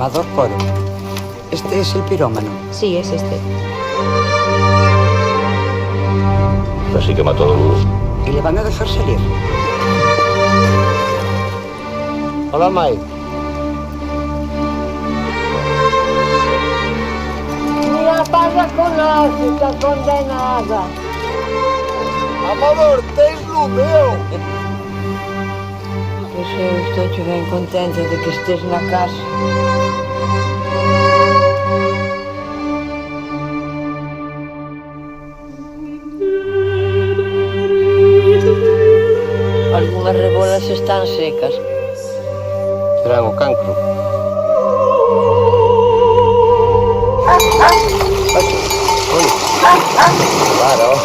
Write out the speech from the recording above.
Amador Coro. Este es el pirómano. Sí, es este. Así que mató a Lugo. ¿Y le van a dejar salir? Hola, Mai. Mira, pasa con nós, está condenada. Amador, tens lumeo. Pois eu estou ben contenta de que estés na casa. Algunhas rebolas están secas. Serán o cancro. Para,